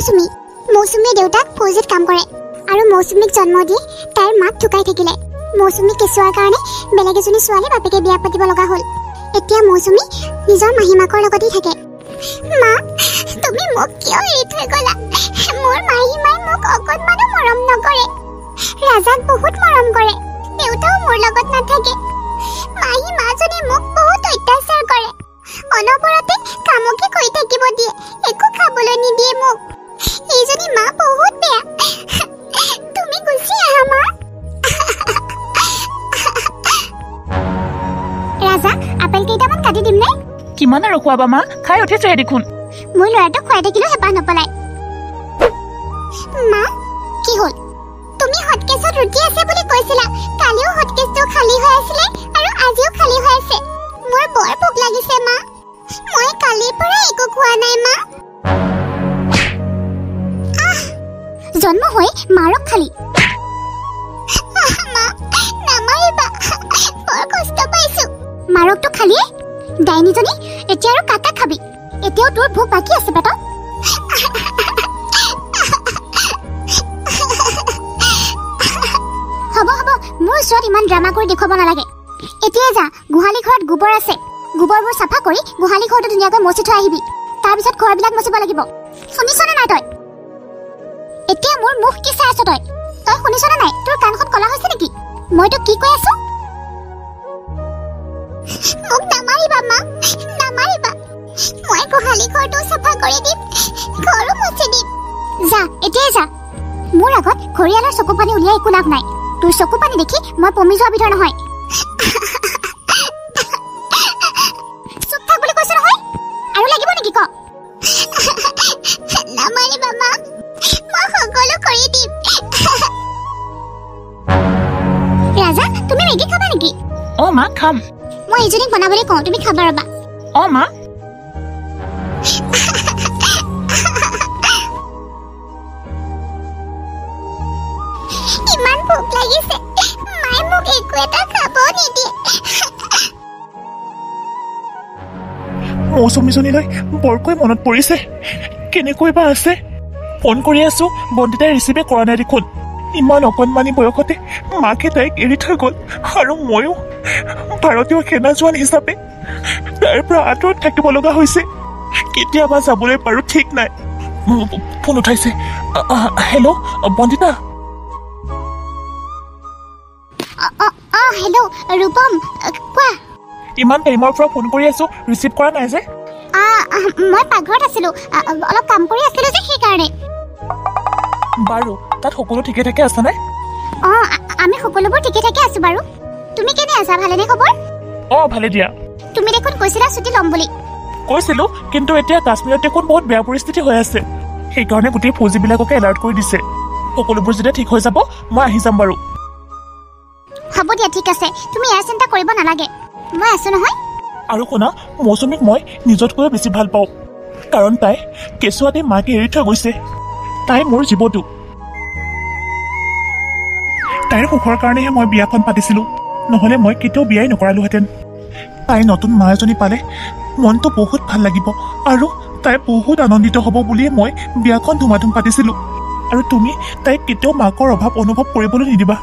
মৌচুমীৰ দেউতাক ফৌজিত কাম কৰে আৰু মৌচুমীক জন্ম দি তাইৰ মাক ঢুকাই থাকিলে। মৌচুমী কেঁচুৱাৰ কাৰণে বেলেগ এজনী ছোৱালী বাপেকে বিয়া পাতিব লগা হ'ল। এতিয়া মৌচুমী নিজৰ মাহীমাকৰ লগতেই থাকে। মা, তুমি মোক কিয় এৰি থৈ গলা? মোৰ মাহীমাই মোক অকণমানো মৰম নকৰে। ৰাজাক বহুত মৰম কৰে, দেউতাও মোৰ লগত নাথাকে। মাহী মাজনী মোক বহুত অত্যাচাৰ কৰে, অনবৰতে কামকে কৰি থাকিব দিয়ে, একো খাবলৈ নিদিয়ে মোক। এইজনী মা বহুত বেয়া। তুমি গুচি আহা মা। ৰাজা, আপেল কেইটামান কাটি দিম নে? কিমান আৰু খোৱাবা মা? খাই উঠিছে দেখোন। মোৰ ল'ৰাটোক খুৱাই থাকিলেও হেঁপাহ নপলাই। মা, কি হ'ল? তুমি হটকেছত ৰুটি আছে বুলি কৈছিলা। কালিও হটকেছটো খালী হৈ আছিলে আৰু আজিও খালী হৈ আছে। মোৰ বৰ ভোক লাগিছে মা। মই কালিৰ পৰা একো খোৱা নাই মা। জন্ম হৈ মাৰক খালি। মা, নামাৰিবা, বৰ কষ্ট পাইছো। মাৰকটো খালিয়ে? ডাইনীজনী, এতিয়া আৰু কাকা খাবি? এতিয়াও তোৰ ভোক বাকী আছে পেটত? হ'ব হ'ব, মোৰ ওচৰত ইমান ড্ৰামা কৰি দেখুৱাব নালাগে। এতিয়াই যা, গোহালি ঘৰত গোবৰ আছে, গোবৰবোৰ চাফা কৰি গোহালি ঘৰটো ধুনীয়াকৈ মচি থৈ আহিবি। তাৰপিছত ঘৰবিলাক মচিব লাগিব। শুনিছনে নাই তই? এতিয়া মোৰ মুখ কি চাই আছ তই? তই শুনিছনে নাই? তোৰ কাণখন কলা হৈছে নেকি? মই তোক কি কৈ আছো? মোক নামাৰিবা মা, নামাৰিবা। মই গোহালি ঘৰটো চাফা কৰি দিম, ঘৰো মচি দিম। যা, এতিয়াই যা। মোৰ আগত ঘৰিয়ালৰ চকু পানী উলিয়াই একো লাভ নাই। তোৰ চকু পানী দেখি মই পমি যোৱা বিধৰ নহয়। চুপ থাক বুলি কৈছো নহয়। আৰু লাগিব নেকি ক? নামাৰিবা মা, মই সকলো কৰি দিম। ৰাজা, তুমি মেগী খাবা নেকি? অ মা, খাম। মই এইজনীক বনাবলৈ কওঁ, তুমি খাবা ৰবা। অ মা। ইমান ভোক লাগিছে, মায়ে মোক একো এটা খাব নিদিয়ে। মৌচুমীজনীলৈ বৰকৈ মনত পৰিছে। কেনেকৈ বা আছে? ফোন কৰি আছো, বন্দিতাই ৰিচিভে কৰা নাই দেখোন। ইমান অকণমানি বয়সতে মাকে তাইক এৰি থৈ গ'ল আৰু ময়ো ভাৰতীয় সেনা জোৱান হিচাপে তাইৰ পৰা আঁতৰত থাকিব লগা হৈছে। কেতিয়াবা যাবলৈ পাৰো ঠিক নাই। ফোন উঠাইছে। হেল্ল', বন্দিতা। হেল্ল', ৰূপম, কোৱা। ইমান টাইমৰ পৰা ফোন কৰি আছো, ৰিচিভ কৰা নাই যে? মই পাকঘৰত আছিলো, অলপ কাম কৰি আছিলো যে সেইকাৰণে। বাৰু, তাত সকলো ঠিকে থাকে আছে নে? আমি সকলোবোৰ ঠিকে থাকে আছো বাৰু। তুমি কেনে আছা? ভালেনে খবৰ? ভালে দিয়া। তুমি দেখোন কৈছিলা ছুটি ল'ম বুলি। কৈছিলো, কিন্তু এতিয়া কাশ্মীৰত দেখোন বহুত বেয়া পৰিস্থিতি হৈ আছে। সেইকাৰণে গোটেই ফৌজীবিলাককে এলাৰ্ট কৰি দিছে। সকলোবোৰ যেতিয়া ঠিক হৈ যাব, মই আহি যাম বাৰু। হ'ব দিয়া, ঠিক আছে। তুমি ইয়াৰ চিন্তা কৰিব নালাগে, মই আছো নহয়। আৰু শুনা, মৌচুমীক মই নিজতকৈও বেছি ভাল পাওঁ, কাৰণ তাই কেঁচুৱাতে মাকে এৰি থৈ গৈছে। তাই মোৰ জীৱটো। তাইৰ সুখৰ কাৰণেহে মই বিয়াখন পাতিছিলো, নহ'লে মই কেতিয়াও বিয়াই নকৰালোহেঁতেন। তাই নতুন মা এজনী পালে মনটো বহুত ভাল লাগিব আৰু তাই বহুত আনন্দিত হ'ব বুলিয়ে মই বিয়াখন ধুমাধুম পাতিছিলো। আৰু তুমি তাইক কেতিয়াও মাকৰ অভাৱ অনুভৱ কৰিবলৈ নিদিবা।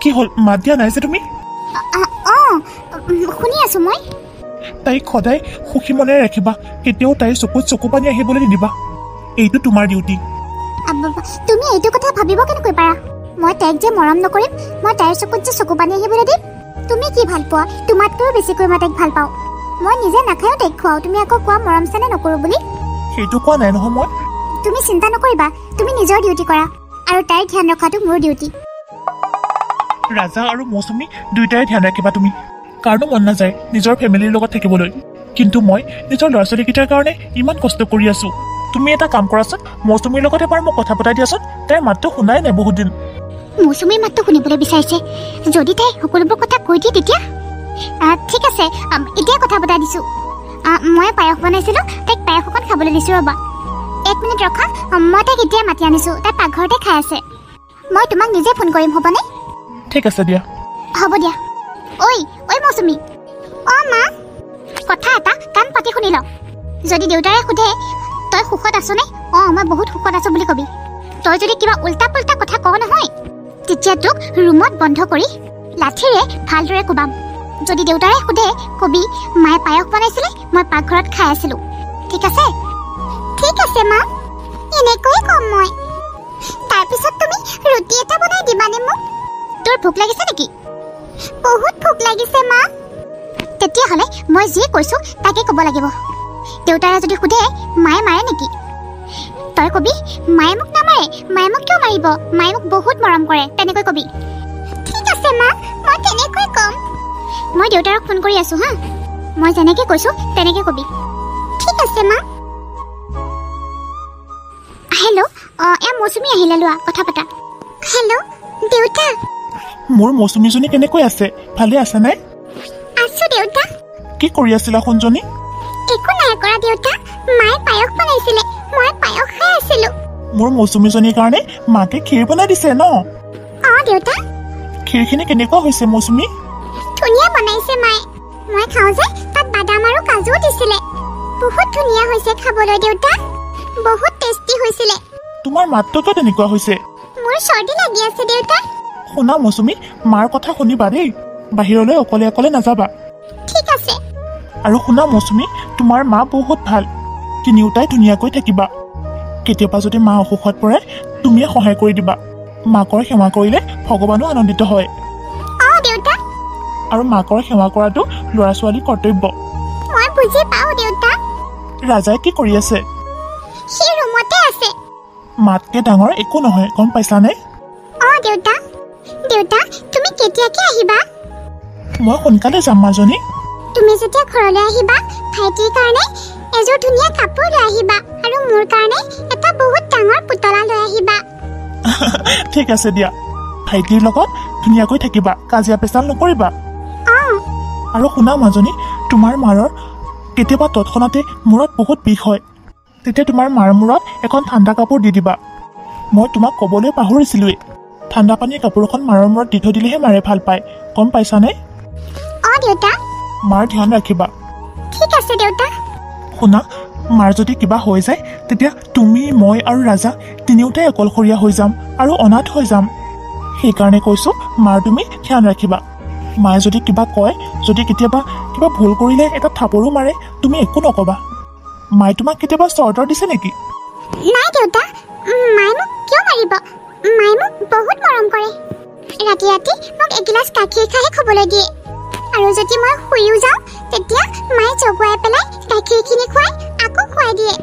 কি হ'ল, মাত দিয়া নাই যে তুমি? শুনি আছো মই। তাইক সদায় সুখী মনেৰে ৰাখিবা, কেতিয়াও তাইৰ চকুত চকু পানী আহিবলৈ নিদিবা। এইটো তোমাৰ ডিউটি। তুমি এইটো কথা ভাবিব কেনেকৈ পাৰা? মই তাইক যে মৰম নকৰিম, মই তাইৰ চকুত যে চকু পানী আহিবলৈ দিম? তুমি কি ভাল পোৱা? তোমাতকৈও বেছিকৈ মই তাইক ভাল পাওঁ। মই নিজে নাখায়ো তাইক খুৱাওঁ, তুমি আকৌ কোৱা মৰম চেনেহ নকৰো বুলি। সেইটো কোৱা নাই নহয় মই। তুমি চিন্তা নকৰিবা, তুমি নিজৰ ডিউটি কৰা আৰু তাইৰ ধ্যান ৰখাটো মোৰ ডিউটি। ৰাজা আৰু মৌচুমী দুয়োটাই ধ্যান ৰাখিবা তুমি। কাৰণো মন নাযায় নিজৰ ফেমিলিৰ লগত থাকিবলৈ, কিন্তু মই নিজৰ ল'ৰা ছোৱালীকেইটাৰ কাৰণে ইমান কষ্ট কৰি আছো। তুমি এটা কাম কৰাচোন, মৌচুমীৰ লগত এবাৰ মোক কথা পতাই দিয়াচোন। তাইৰ মাতটো শুনাই নাই বহুত দিন। মৌচুমীৰ মাতটো শুনিবলৈ বিচাৰিছে? যদি তাই সকলোবোৰ কথা কৈ দিয়ে তেতিয়া ঠিক আছে, এতিয়া কথা পতাই দিছো। মই পায়স বনাইছিলো, তাইক পায়স অকণ খাবলৈ দিছো ৰবা। 1 মিনিট ৰখা, মই তাইক এতিয়া মাতি আনিছো, তাই পাকঘৰতে খাই আছে। মই তোমাক নিজে ফোন কৰিম, হ'বনে? ঠিক আছে দিয়া। হ'ব দিয়া। ঐ মৌচুমী। মা, কথা এটা কাণ পাতি শুনি লওঁ। যদি দেউতাৰে সোধে তই সুখত আছনে? মই বহুত সুখত আছো বুলি কবি। তই যদি কিবা উল্টা পুল্টা কথা কওঁ নহয় তেতিয়া তোক ৰুমত বন্ধ কৰি লাঠিৰে ভালদৰে কোবাম। যদি দেউতাৰে সোধে কবি মায়ে পায়স বনাইছিলে, মই পাকঘৰত খাই আছিলো। ঠিক আছে? ঠিক আছে মা, এনেকৈ কম মই। তাৰপিছত তুমি ৰুটি এটা বনাই দিবানে মোক? তোৰ ভোক লাগিছে নেকি? বহুত ভোক লাগিছে মা। তেতিয়াহ'লে মই যি কৈছো তাকে ক'ব লাগিব। দেউতাৰে যদি সোধে মায়ে মাৰে নেকি, তই কবি মায়ে মোক নামাৰে। মায়ে মোক কিয় মাৰিব? মায়ে মোক বহুত মৰম কৰে, তেনেকৈ কবি। ঠিক আছে মা, মই তেনেকৈ ক'ম। মই দেউতাৰক ফোন কৰি আছো হা, মই যেনেকৈ কৈছো তেনেকৈ কবি। ঠিক আছে মা। হেল্ল', মৌচুমী আহিলে, লোৱা কথা পাতা। হেল্ল' দেউতা। মোৰ মৌচুমীজনী কেনেকৈ আছে? ভালে আছে নে? আছো দেউতা। কি কৰি আছিলা সোণজনী? একো নাই কৰা দেউতা, মায়ে পায়স বনাইছিলে, মই পায়স খাই আছিলো। মোৰ মৌচুমীজনীৰ কাৰণে মাকে ক্ষীৰ বনাই দিছে ন? দেউতা। ক্ষীৰখিনি কেনেকুৱা হৈছে মৌচুমী? ধুনীয়া বনাইছে মায়ে। মই খাওঁ যে তাত বাদাম আৰু কাজুও দিছিলে। বহুত ধুনীয়া হৈছে খাবলৈ দেউতা, বহুত টেষ্টি হৈছিলে। তোমাৰ মাতটো কিয় তেনেকুৱা হৈছে? মোৰ চৰ্দি লাগি আছে দেউতা। শুনা মৌচুমী, মাৰ কথা শুনিবা দেই, বাহিৰলৈ অকলে অকলে নাযাবা। ঠিক আছে। আৰু শুনা মৌচুমী, তোমাৰ মা বহুত ভাল, তিনিওটাই ধুনীয়াকৈ থাকিবা। কেতিয়াবা যদি মা অসুখত পৰে তুমিয়ে সহায় কৰি দিবা। মাকৰ সেৱা কৰিলে ভগৱানো আনন্দিত হয়। দেউতা। আৰু মাকৰ সেৱা কৰাটো ল'ৰা ছোৱালীৰ কৰ্তব্য। মই বুজি পাওঁ দেউতা। ৰাজাই কি কৰি আছে? সি ৰুমতে আছে। মাতকে ডাঙৰ একো নহয়, গম পাইছানে? দেউতা। দেউতা, তুমি কেতিয়াকে আহিবা? মই সোনকালে যাম মাজনী। তুমি যেতিয়া ঘৰলৈ আহিবা ভাইটিৰ কাৰণে এযোৰ ধুনীয়া কাপোৰ লৈ আহিবা, আৰু মোৰ কাৰণে এটা বহুত ডাঙৰ পুতলা লৈ আহিবা। ঠিক আছে দিয়া, ভাইটিৰ লগত ধুনীয়াকৈ থাকিবা, কাজিয়া পেচাল নকৰিবা। আৰু শুনা মাজনী, তোমাৰ মাৰৰ কেতিয়াবা তৎক্ষণাতে মূৰত বহুত বিষ হয়, তেতিয়া তোমাৰ মাৰ মূৰত এখন ঠাণ্ডা কাপোৰ দি দিবা। মই তোমাক ক'বলৈ পাহৰিছিলোৱেই, ঠাণ্ডা পানীৰ কাপোৰ এখন মাৰৰ মূৰত দি থৈ দিলেহে মাৰে ভাল পায়, গম পাইছানে? দেউতা। মাৰ ধ্যান ৰাখিবা। ঠিক আছে দেউতা। শুনা, মাৰ যদি কিবা হৈ যায় তেতিয়া তুমি, মই আৰু ৰাজা তিনিওটাই অকলশৰীয়া হৈ যাম আৰু অনাথ হৈ যাম। সেইকাৰণে কৈছোঁ মাৰ তুমি ধ্যান ৰাখিবা। মায়ে যদি কিবা কয়, যদি কেতিয়াবা কিবা ভুল কৰিলে এটা থাপৰো মাৰে, তুমি একো নক'বা। মায়ে তোমাক কেতিয়াবা চৰ্টৰ দিছে নেকি? নাই দেউতা, মায়ে মোক কিয় মাৰিব? মায়ে মোক বহুত মৰম কৰে। ৰাতি ৰাতি মোক এগিলাচ গাখীৰ খাই খাবলৈ দিয়ে, আৰু যদি মই শুইও যাওঁ তেতিয়া মায়ে জগুৱাই পেলাই গাখীৰখিনি খুৱাই আকৌ খুৱাই দিয়ে।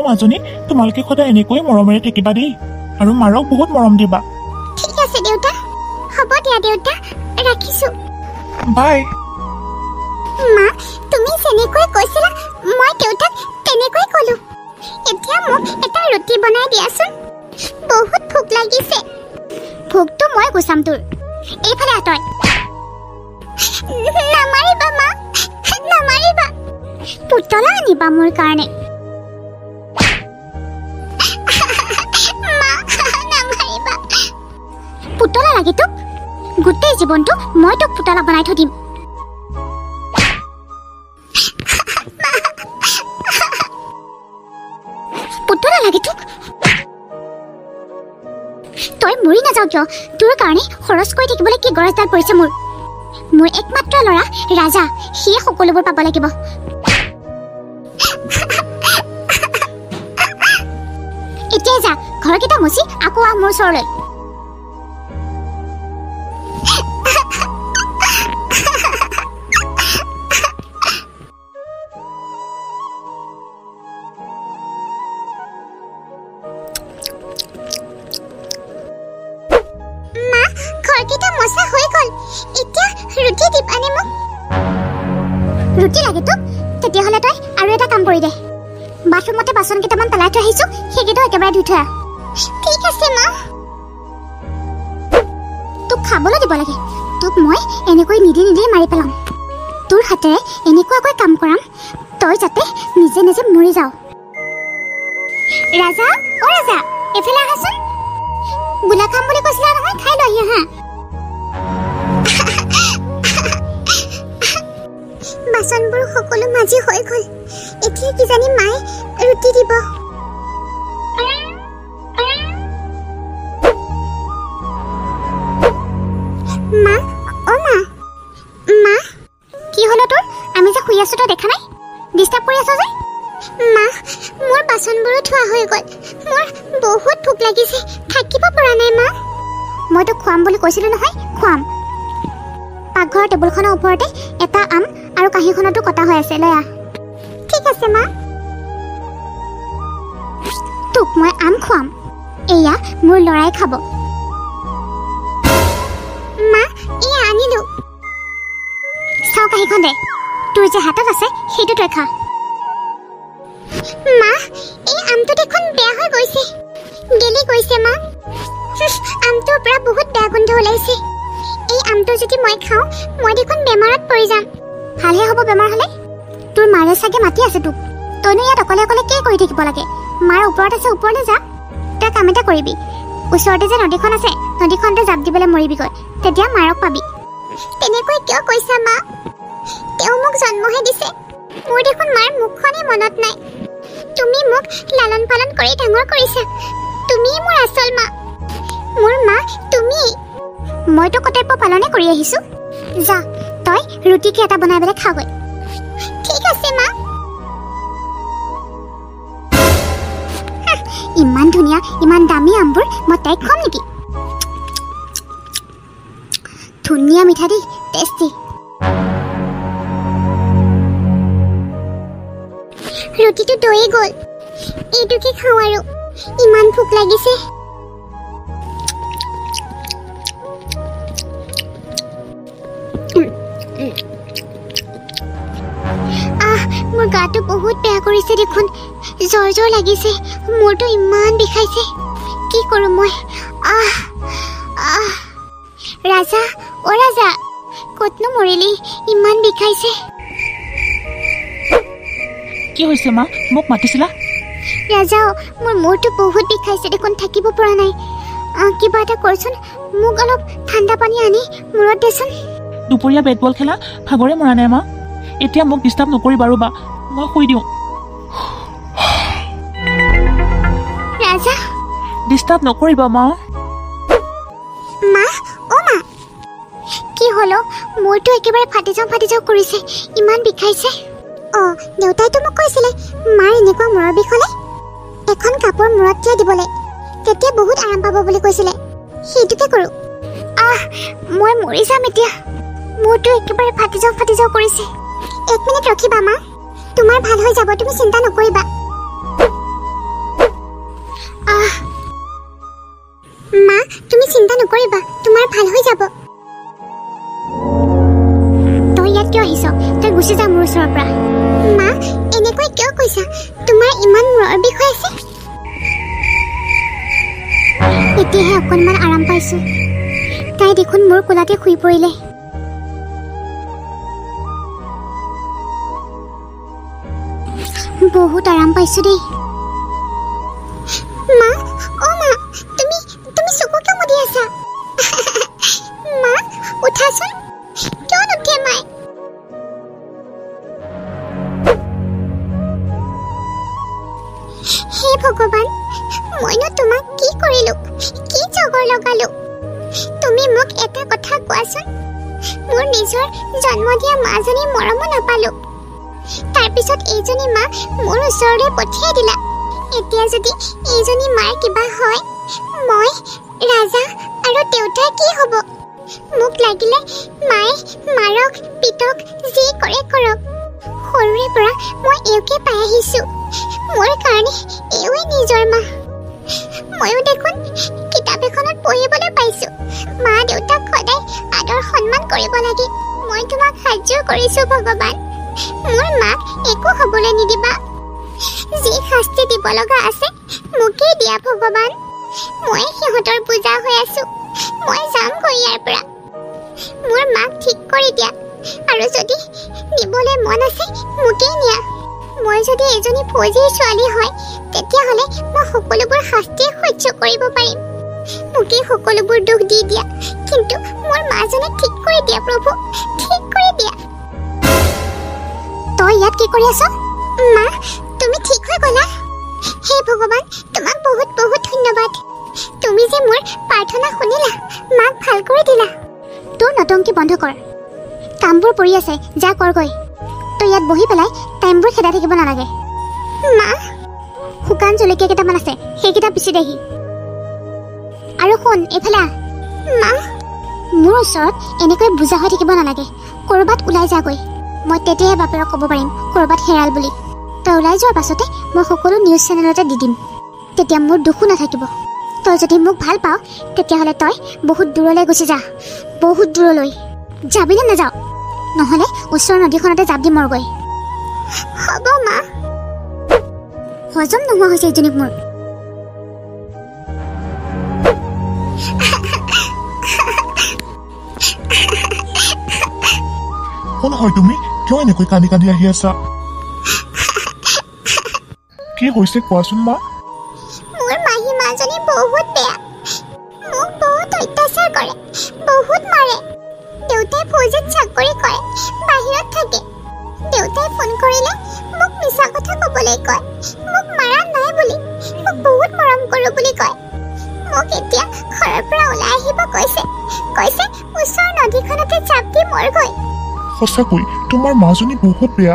মাজনী, তোমালোকে সদায় এনেকৈ মৰমেৰে থাকিবা দেই, আৰু মাৰক বহুত মৰম দিবা। ঠিক আছে দেউতা। হ'ব দিয়া দেউতা, ৰাখিছো। বাই। মা, তুমি যেনেকৈ কৈছিলা মই দেউতাক তেনেকৈ ক'লো। এতিয়া মোক এটা ৰুটি বনাই দিয়াচোন, বহুত ভোক লাগিছে। ভোকটো মই গুচাম তোৰ, এইফালে আঁতৰ। নামাৰিবা মা, নামাৰিবা। পুতলা আনিবা মোৰ কাৰণে। মা, নামাৰিবা। পুতলা লাগে তোক? গোটেই জীৱনটো মই তোক পুতলা বনাই থৈ দিম। পুতলা লাগে তোক? তই মৰি নাযাও কিয়? তোৰ কাৰণে খৰচ কৰি থাকিবলৈ কি গৰজডাল পৰিছে মোৰ। মোৰ একমাত্ৰ ল'ৰা ৰাজা, সিয়ে সকলোবোৰ পাব লাগিব। এতিয়া যা, ঘৰকেইটা মচি আকৌ আহ মোৰ ওচৰলৈ। ৰুটি লাগে তোক? তেতিয়াহ'লে তই আৰু এটা কাম কৰি দে, বাথৰুমতে বাচন কেইটামান পেলাই থৈ আহিছো, সেইকেইটাও একেবাৰে ধুই থৈ আহ। ঠিক আছে মা। তোক খাবলৈ দিব লাগে, তোক মই এনেকৈ নিদি মাৰি পেলাম। তোৰ হাতেৰে এনেকুৱাকৈ কাম কৰাম তই যাতে নিজে নিজে মৰি যাও। ৰাজা, ৰাজা, এফালে আহাচোন। গোলা খাম বুলি কৈছিলা নহয়, খাই লৈ আহি হা। বাচনবোৰ সকলো মাজি হৈ গ'ল, এতিয়া কিজানি মায়ে ৰুটি দিব। মা অ মা মা কি হলো তোৰ আমি যে শুই আছো তই দেখা নাই ডিষ্টাৰ্ব কৰি আছ যে মা মোৰ বাচনবোৰো ধোৱা হৈ গ'ল মোৰ বহুত ভোক লাগিছে থাকিব পৰা নাই মা মই তোক খুৱাম বুলি কৈছিলো নহয় খুৱাম পাকঘৰৰ টেবুলখনৰ ওপৰতে এটা আম আৰু কাঁহীখনতো কটা হৈ আছে লৈ আহ ঠিক আছে মা তোক মই আম খুৱাম এয়া মোৰ লৰাই খাব মা এয়া আনিলো চাও কাঁহীখন দে তোৰ যে হাতত আছে সেইটো তই খা মা এই আমটো দেখোন বেয়া হৈ গৈছে গেলি গৈছে মা আমটোৰ পৰা বহুত বেয়া গোন্ধ ওলাইছে এই আমটো যদি মই খাওঁ মই দেখোন বেমাৰত পৰি যাম ভালহে হ'ব বেমাৰ হ'লে তোৰ মাৰে চাগে মাতি আছে তোক তইনো ইয়াত অকলে অকলে কি কৰি থাকিব লাগে মাৰ ওপৰত আছে ওপৰলৈ যা তই কাম এটা কৰিবি ওচৰতে যে নদীখন আছে নদীখনতে জাপ দিবলৈ মৰিবিগৈ তেতিয়া মাৰক পাবি তেনেকৈ কিয় কৈছা মা তেওঁ মোক জন্মহে দিছে মোৰ দেখোন মাৰ মুখখনেই মনত নাই তুমি মোক লালন পালন কৰি ডাঙৰ কৰিছা তুমি মোৰ আচল মা মোৰ মা তুমি মইতো কৰ্তব্য পালনে কৰি আহিছো যা তই ৰুটিকে এটা বনাই পেলাই খাগৈ ঠিক আছে মা ইমান ধুনীয়া ইমান দামী আমবোৰ মই তাইক খুৱাম নেকি ধুনীয়া মিঠা দেই টেষ্টি ৰুটিটো দৈ গ'ল এইটোকে খাওঁ আৰু ইমান ভোক লাগিছে মোৰ গাটো বহুত বেয়া কৰিছে দেখোন জ্বৰ জ্বৰ লাগিছে মোৰটো ইমান বিষাইছে কি কৰো মই ৰাজা অ ৰাজা ক'তনো মৰিলি ইমান বিষাইছে কি হৈছে মা মোক মাতিছিলা ৰাজা মোৰ মূৰটো বহুত বিষাইছে দেখোন থাকিব পৰা নাই কিবা এটা কৰচোন মোক অলপ ঠাণ্ডা পানী আনি মূৰত দেচোন দুপৰীয়া বেট বল খেলা ভাগৰে মৰা নাই মা এতিয়া মোক ডিষ্টাৰ্ব নকৰিবা ৰ'বা মই শুই দিওঁ ৰাজা ডিষ্টাৰ্ব নকৰিবা মা মা অ মা কি হলো মূৰটো একেবাৰে ফাটি যাওঁ কৰিছে ইমান বিষাইছে দেউতাইতো মোক কৈছিলে মাৰ এনেকুৱা মূৰৰ বিষ হ'লে এখন কাপোৰ মূৰত তিয়াই দিবলৈ তেতিয়া বহুত আৰাম পাব বুলি কৈছিলে সেইটোকে কৰো মই মৰি যাম এতিয়া মূৰটো একেবাৰে ফাটি যাওঁ কৰিছে 1 মিনিট ৰখিবা মা তোমাৰ ভাল হৈ যাব তুমি চিন্তা নকৰিবা মা তুমি চিন্তা নকৰিবা তোমাৰ ভাল হৈ যাব তই ইয়াত কিয় আহিছ তই গুচি যা মোৰ ওচৰৰ পৰা মা এনেকৈ কিয় কৈছা তোমাৰ ইমান মূৰৰ বিষ হৈ আছে এতিয়াহে অকণমান আৰাম পাইছো তাই দেখোন মোৰ কোলাতে শুই পৰিলে বহুত আৰাম পাইছো দেই মা অ মা তুমি চকু কিয় মুদি আছা মা উঠাচোন কিয় নুঠে মাই হে ভগৱান মইনো তোমাক কি কৰিলো কি জগৰ লগালো তুমি মোক এটা কথা কোৱাচোন মোৰ নিজৰ জন্ম দিয়া মাজনী মৰমো নাপালো তাৰপিছত এইজনী মা মোৰ ওচৰলৈ পঠিয়াই দিলা এতিয়া যদি এইজনী মাৰ কিবা হয় মই ৰাজা আৰু দেউতাৰ কি হ'ব মোক লাগিলে মায়ে মাৰক পিটক যি কৰে কৰক সৰুৰে পৰা মই এওঁকে পাই আহিছো মোৰ কাৰণে এওঁৱে নিজৰ মা ময়ো দেখোন কিতাপ এখনত পঢ়িবলৈ পাইছো মা দেউতাক সদায় আদৰ সন্মান কৰিব লাগে মই তোমাক সাহায্য কৰিছো ভগৱান মোৰ মাক একো হ'বলৈ নিদিবা যি শাস্তি দিব লগা আছে মোকেই দিয়া ভগৱান মই সিহঁতৰ পূজা হৈ আছো মই যামগৈ ইয়াৰ পৰা মোৰ মাক ঠিক কৰি দিয়া আৰু যদি নিবলৈ মন আছে মোকেই নিয়া মই যদি এজনী ফৌজীৰ ছোৱালী হয় তেতিয়াহ'লে মই সকলোবোৰ শাস্তি সহ্য কৰিব পাৰিম মোকেই সকলোবোৰ দুখ দি দিয়া কিন্তু মোৰ মাজনীক ঠিক কৰি দিয়া প্ৰভু ঠিক কৰি দিয়া তই ইয়াত কি কৰি আছ মা তুমি ঠিক হৈ গ'লা হে ভগৱান তোমাক বহুত বহুত ধন্যবাদ তুমি যে মোৰ প্ৰাৰ্থনা শুনিলা মাক ভাল কৰি দিলা তোৰ নটংকি বন্ধ কৰ কামবোৰ পৰি আছে যা কৰগৈ তই ইয়াত বহি পেলাই টাইমবোৰ খেদাই থাকিব নালাগে মা শুকান জলকীয়া কেইটামান আছে সেইকেইটা পিচি দেহি আৰু শুন এইফালে মা মোৰ ওচৰত এনেকৈ বুজা হৈ থাকিব নালাগে ক'ৰবাত ওলাই যাগৈ মই তেতিয়াহে বাপেৰক ক'ব পাৰিম ক'ৰবাত হেৰাল বুলি তই ওলাই যোৱাৰ পাছতে মই সকলো নিউজ চেনেলতে দি দিম তেতিয়া মোৰ দুখো নাথাকিব তই যদি মোক ভাল পাওঁ তেতিয়াহ'লে তই বহুত দূৰলৈ গুচি যা বহুত দূৰলৈ যাবিনে নাযাওঁ নহ'লে ওচৰৰ নদীখনতে জাপ দি মৰগৈ হ'ব মা হজম নোহোৱা হৈছে এইজনীক মোৰ কোন হয় তুমি কিয় এনেকৈ কান্দি কান্দি আহি আছা কি হৈছে কোৱাচোন মা মোৰ মাহী মাজনী বহুত বেয়া মোক বহুত অত্যাচাৰ কৰে বহুত মাৰে দেউতাই ফৌজিত চাকৰি কৰে বাহিৰত থাকে দেউতাই ফোন কৰিলে মোক মিছা কথা ক'বলৈ কয় মোক মাৰা নাই বুলি মোক বহুত মৰম কৰোঁ বুলি কয় মোক এতিয়া ঘৰৰ পৰা ওলাই আহিব কৈছে ওচৰৰ নদীখনতে জাপ দি মৰগৈ সঁচাকৈ তোমাৰ মাজনী বহুত বেয়া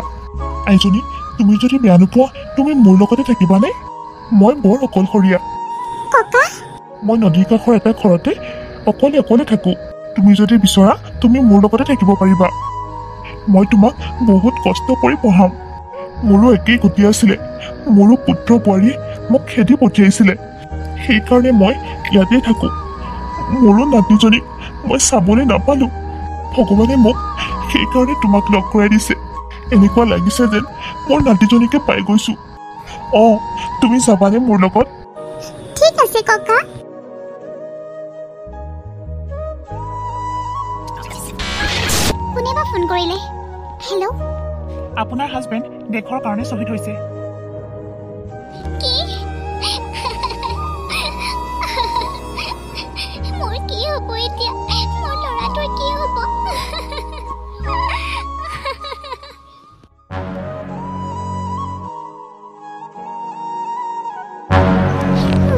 আইজনী তুমি যদি বেয়া নোপোৱা তুমি মোৰ লগতে থাকিবানে মই বৰ অকলশৰীয়া ককা মই নদীৰ কাষৰ এটা ঘৰতে অকলে অকলে থাকোঁ তুমি যদি বিচৰা তুমি মোৰ লগতে থাকিব পাৰিবা মই তোমাক বহুত কষ্ট কৰি পঢ়াম মোৰো একেই গতি আছিলে মোৰো পুত্ৰ বোৱাৰীয়ে মোক খেদি পঠিয়াইছিলে সেইকাৰণে মই ইয়াতে থাকোঁ মোৰো নাতিজনীক মই চাবলৈ নাপালোঁ ভগৱানে মোক সেইকাৰণে তোমাক লগ কৰাই দিছে এনেকুৱা লাগিছে যেন মোৰ নাতিজনীকে পাই গৈছোঁ অঁ তুমি যাবানে মোৰ লগত ঠিক আছে ককা কোনে বা ফোন কৰিলে হেল্ল' আপোনাৰ হাজবেণ্ড দেশৰ কাৰণে শ্বহীদ হৈছে কি মোৰ কি হ'ব এতিয়া মোৰ ল'ৰাটোৰ কি হ'ব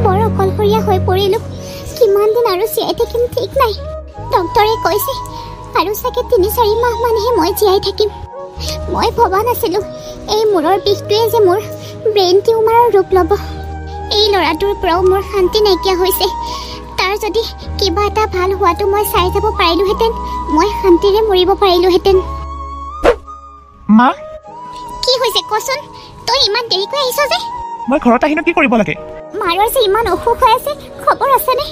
বৰ অকলশৰীয়া হৈ পৰিলোঁ কিমান দিন আৰু জীয়াই থাকিম ঠিক নাই ডক্তৰে কৈছে আৰু চাগে ৩-৪ মাহ মানহে মই জীয়াই থাকিম মই ভবা নাছিলোঁ এই মূৰৰ বিষটোৱে যে মোৰ ব্ৰেইন টিউমাৰৰ ৰূপ ল'ব এই ল'ৰাটোৰ পৰাও মোৰ শান্তি নাইকিয়া হৈছে তাৰ যদি কিবা এটা ভাল হোৱাটো মই চাই যাব পাৰিলোহেঁতেন মই শান্তিৰে মৰিব পাৰিলোহেঁতেন মা কি হৈছে কচোন তই ইমান দেৰিকৈ আহিছ যে মই ঘৰত আহিনো কি কৰিব লাগে মাৰৰ যে ইমান অসুখ হৈ আছে খবৰ আছেনে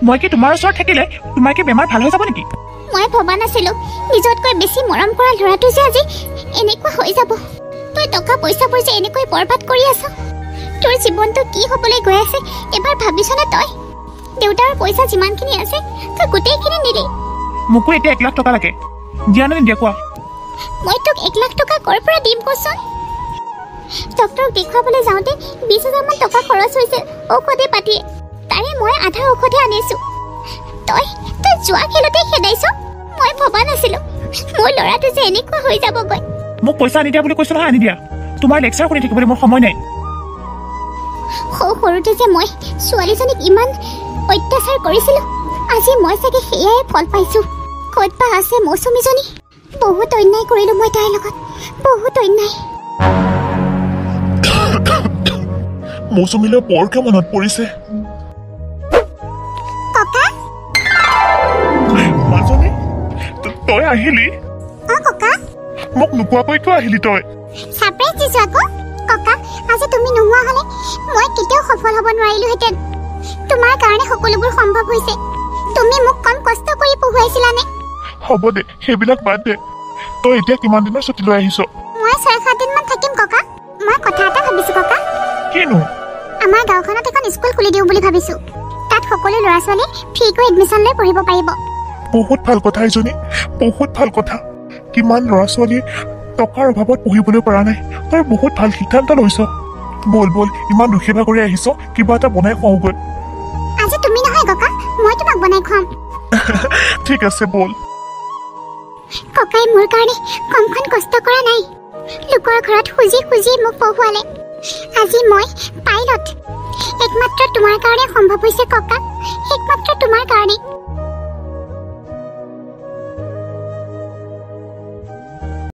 মই কি তোমাৰ ওচৰত থাকিলে তোমাৰ কি বেমাৰ ভাল হৈ যাব নেকি মই ভবা নাছিলোঁ নিজতকৈ বেছি মৰম কৰা ল'ৰাটো যে আজি এনেকুৱা হৈ যাব তই টকা পইচাবোৰ যে এনেকৈ বৰবাদ কৰি আছ তোৰ জীৱনটো কি হ'বলৈ গৈ আছে এবাৰ ভাবিছনে তই দেউতাৰ পইচা যিমানখিনি আছে তই গোটেইখিনি নিলি মোকো এতিয়া 1 লাখ টকা লাগে দিয়া নে নিদিয়া কোৱা মই তোক 1 লাখ টকা ক'ৰ পৰা দিম কচোন ডক্তৰক দেখুৱাবলৈ যাওঁতে 20,000 মান টকা খৰচ হৈছে ঔষধে পাতিয়ে তাৰে মই আধা ঔষধে আনিছোঁ তই যোৱা খেলতে খেদাইছ মই ভবা নাছিলোঁ মোৰ ল'ৰাটো যে এনেকুৱা হৈ যাবগৈ মোক পইচা আনি দিয়া বুলি কৈছোঁ নহয় আনি দিয়া তোমাৰ লেকচাৰ শুনি থাকিবলৈ মোৰ সময় নাই সৰুতে যে মই ছোৱালীজনীক ইমান অত্যাচাৰ কৰিছিলোঁ আজি মই চাগে সেয়াই ফল পাইছোঁ ক'ত বা আছে মৌচুমীজনী বহুত অন্যায় কৰিলোঁ মই তাইৰ লগত বহুত অন্যায় মৌচুমীলৈ বৰকে মনত পৰিছে ককা মাজনী তই আহিলি ককা মোক নোকোৱাকৈ কিয় আহিলি তই সাৰপ্ৰাইজ দিছোঁ আকৌ ককা আজি তুমি নোহোৱা হ'লে মই কেতিয়াও সফল হ'ব নোৱাৰিলোহেঁতেন তোমাৰ কাৰণে সকলোবোৰ সম্ভৱ হৈছে তুমি মোক কম কষ্ট কৰি পঢ়ুৱাইছিলানে হ'ব দে সেইবিলাক বাদ দে তই এতিয়া কিমান দিনৰ ছুটী লৈ আহিছ মই 6-7 দিনমান থাকিম ককা মই কথা এটা ভাবিছোঁ ককা কিনো আমাৰ গাঁওখনত এখন স্কুল খুলি দিওঁ বুলি ভাবিছোঁ তাত সকলো ল'ৰা ছোৱালী ফ্ৰীকৈ এডমিশ্যন লৈ পঢ়িব পাৰিব বহুত ভাল কথা এজনী বহুত ভাল কথা কিমান ল'ৰা ছোৱালীয়ে টকাৰ অভাৱত পঢ়িবলৈ পৰা নাই তই বহুত ভাল সিদ্ধান্ত লৈছ বল ইমান দুখী ভাগৰি আহিছ কিবা এটা বনাই খুৱাওঁগৈ আজি তুমি নহয় ককা মই তোমাক বনাই খুৱাম ঠিক আছে বল ককাই মোৰ কাৰণে কমখন কষ্ট কৰা নাই লোকৰ ঘৰত খুজি খুজি মোক পঢ়ুৱালে আজি মই পাইলট একমাত্ৰ তোমাৰ কাৰণে সম্ভৱ হৈছে ককা একমাত্ৰ তোমাৰ কাৰণে